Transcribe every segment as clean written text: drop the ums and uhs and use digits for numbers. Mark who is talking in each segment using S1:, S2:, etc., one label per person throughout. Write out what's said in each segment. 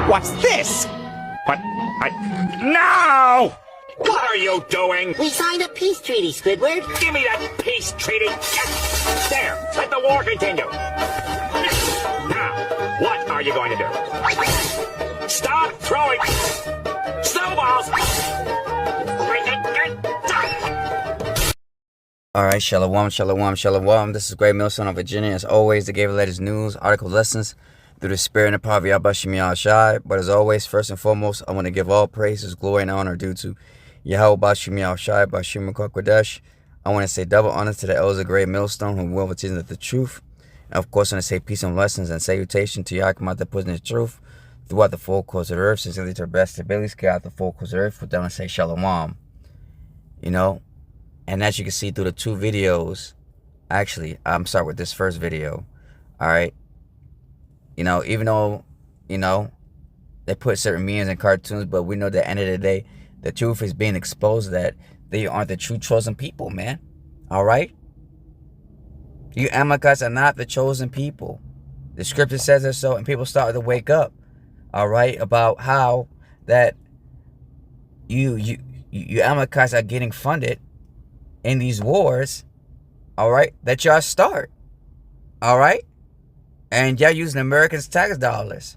S1: What's this? What? No!
S2: What are you doing?
S3: We signed a peace treaty, Squidward.
S2: Give me that peace treaty. There, let the war continue. Now, what are you going to do? Stop throwing snowballs!
S4: Alright, shalom, shalom, shalom. This is Great Millstone of Virginia. As always, the Gave Letters news, article lessons through the spirit and the power of Yahweh Shem Yahushai. But as always, first and foremost, I want to give all praises, glory, and honor due to Yahweh Shem Yahushai, Bashim Kodesh. I want to say double honor to the elders of Great Millstone who will teach the truth. And of course, I want to say peace and blessings and salutation to Yahushua that puts in the truth throughout the full course of the earth. Sincerely to our best abilities, out the full course of the earth. With that, I want to say shalom. You know? And as you can see through the two videos, actually, I'm starting with this first video. Alright? You know, even though, you know, they put certain memes and cartoons, but we know at the end of the day, the truth is being exposed that they aren't the true chosen people, man. Alright? You Amalekites are not the chosen people. The scripture says it so, and people start to wake up. Alright? About how that you Amalekites are getting funded in these wars, all right, that y'all start, all right, and y'all using Americans' tax dollars,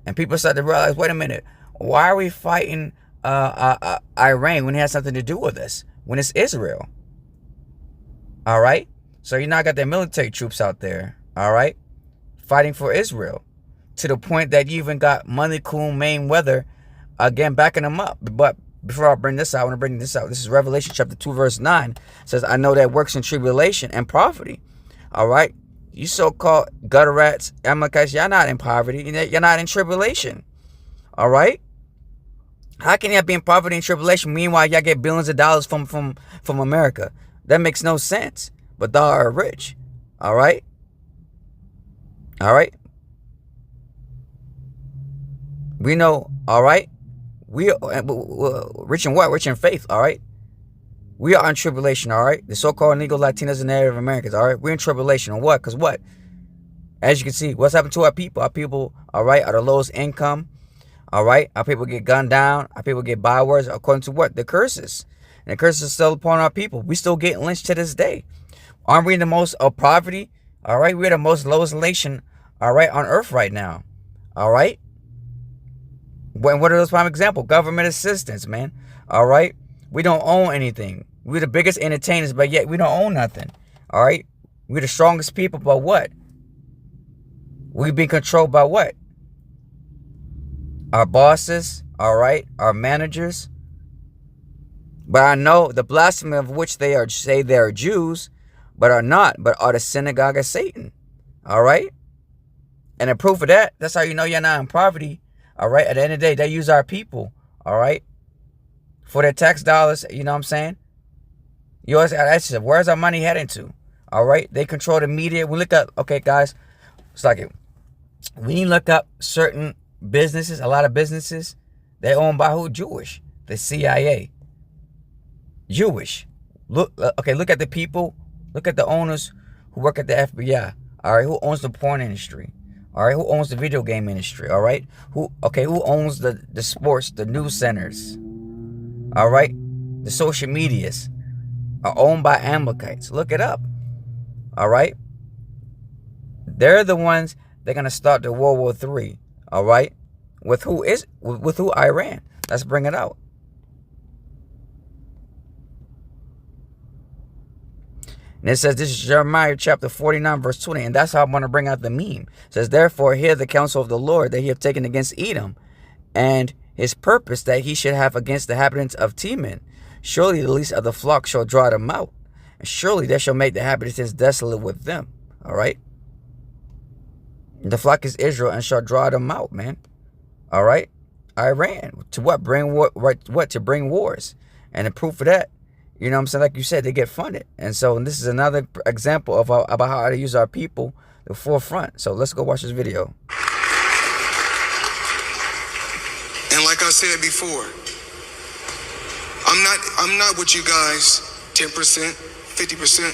S4: and people start to realize, wait a minute, why are we fighting Iran when it has something to do with us, when it's Israel, all right? So you now got the military troops out there, all right, fighting for Israel, to the point that you even got Money Coon Mayweather again backing them up. But before I bring this out, I want to bring this out. This is Revelation chapter 2, verse 9. It says, I know that works in tribulation and poverty. All right? You so-called gutter rats, Amalekites, y'all not in poverty. You're not in tribulation. All right? How can y'all be in poverty and tribulation? Meanwhile, y'all get billions of dollars from America. That makes no sense. But y'all are rich. All right? All right? We know, all right? We are rich in what? Rich in faith, all right? We are in tribulation, all right? The so-called Negro, Latinos, and Native Americans, all right? We're in tribulation. On what? Because what? As you can see, what's happened to our people? Our people, all right, are the lowest income, all right? Our people get gunned down. Our people get bywords according to what? The curses. And the curses are still upon our people. We still get lynched to this day. Aren't we in the most of poverty? All right? We're the most lowest nation, all right, on earth right now, all right? What are those prime examples? Government assistance, man. All right? We don't own anything. We're the biggest entertainers, but yet we don't own nothing. All right? We're the strongest people, but what? We've been controlled by what? Our bosses, all right? Our managers. But I know the blasphemy of which they are say they are Jews, but are not, but are the synagogue of Satan. All right? And the proof of that, that's how you know you're not in poverty. All right, at the end of the day, they use our people, all right, for their tax dollars, you know what I'm saying? You always ask, where's our money heading to? All right, they control the media. We look up, okay, guys, it's like when you look up certain businesses, a lot of businesses, they're owned by who? Jewish, the CIA, Jewish. Look, okay, look at the people, look at the owners who work at the FBI, all right, who owns the porn industry? All right, who owns the video game industry? All right, who owns the sports, the news centers? All right, the social medias are owned by Amalekites. Look it up. All right, they're the ones they're gonna start the World War III. All right, with who? Iran? Let's bring it out. And it says, this is Jeremiah chapter 49, verse 20. And that's how I'm going to bring out the meme. It says, therefore, hear the counsel of the Lord that he have taken against Edom, and his purpose that he should have against the inhabitants of Teman. Surely the least of the flock shall draw them out, and surely they shall make the inhabitants desolate with them. All right? The flock is Israel, and shall draw them out, man. All right? Iran. To what? Bring what? To bring wars. And the proof of that, you know what I'm saying? Like you said, they get funded. And so this is another example of about how to use our people, the forefront. So let's go watch this video.
S5: And like I said before, I'm not with you guys 10%, 50%.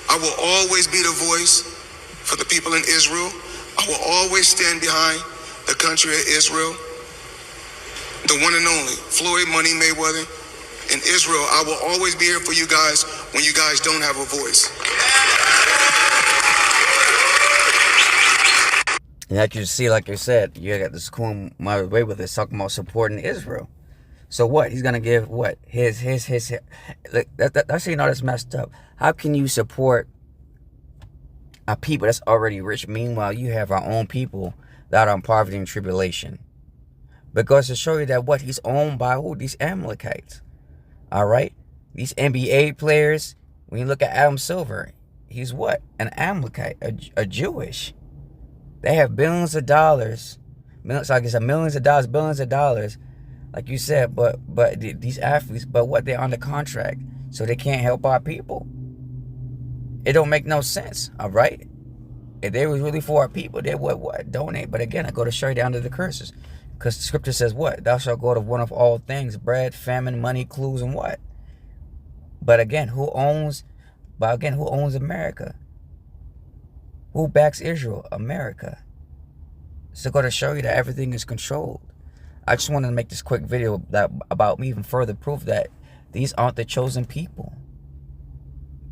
S5: I will always be the voice for the people in Israel. I will always stand behind the country of Israel, the one and only Floyd Money Mayweather. In Israel, I will always be here for you guys when you guys don't have a voice.
S4: And like you see, like you said, you got this cool Mayweather talking about supporting Israel. So what? He's gonna give what? His like, that's how you know that's messed up. How can you support a people that's already rich? Meanwhile, you have our own people that are in poverty and tribulation. Because to show you that what? He's owned by who? These Amalekites. Alright? These NBA players, when you look at Adam Silver, he's what? An Amalekite, a Jewish. They have billions of dollars. Millions of dollars, billions of dollars. Like you said, but these athletes, but what? They're under contract. So they can't help our people. It don't make no sense. Alright? If they was really for our people, they would what? Donate. But again, I go to show you down to the curses. Because the scripture says what? Thou shalt go to one of all things, bread, famine, money, clues, and what? But again, who owns America? Who backs Israel? America. So go to show you that everything is controlled. I just wanted to make this quick video about me even further proof that these aren't the chosen people.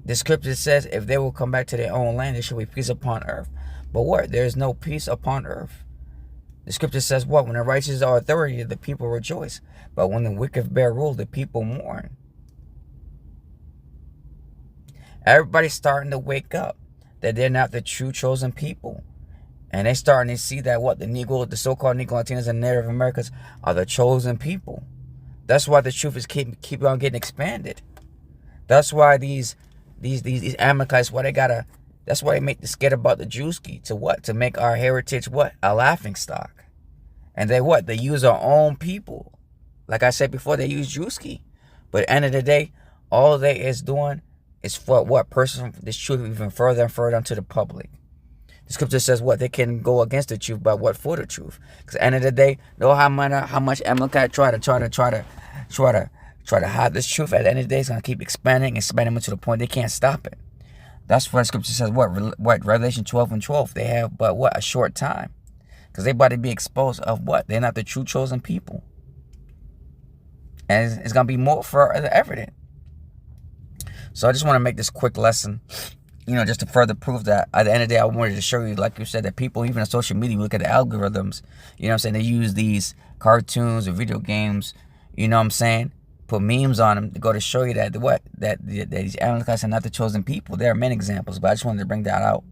S4: The scripture says if they will come back to their own land, there shall be peace upon earth. But what? There is no peace upon earth. The scripture says what? When the righteous are authority, the people rejoice. But when the wicked bear rule, the people mourn. Everybody's starting to wake up that they're not the true chosen people. And they're starting to see that what? The so-called Negro Latinos and Native Americans are the chosen people. That's why the truth is keep on getting expanded. That's why these Amalekites, that's why they make the skit about the Drewski to what? To make our heritage what? A laughing stock. And they what? They use our own people. Like I said before, they use Drewski. But at the end of the day, all they is doing is for what? Person this truth even further and further onto the public. The scripture says what? They can go against the truth, but what? For the truth. Because at the end of the day, know how much Amalekite try to hide this truth. At the end of the day, it's gonna keep expanding to the point they can't stop it. That's why the scripture says what? Revelation 12:12. They have but what? A short time. Because they about to be exposed of what? They're not the true chosen people. And it's going to be more further evident. So I just want to make this quick lesson, just to further prove that at the end of the day, I wanted to show you, like you said, that people, even on social media, look at the algorithms, they use these cartoons or video games, put memes on them to go to show you that these Amalekites are not the chosen people. There are many examples, but I just wanted to bring that out,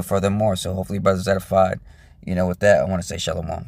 S4: furthermore. So hopefully brothers edified. With that, I want to say shalom.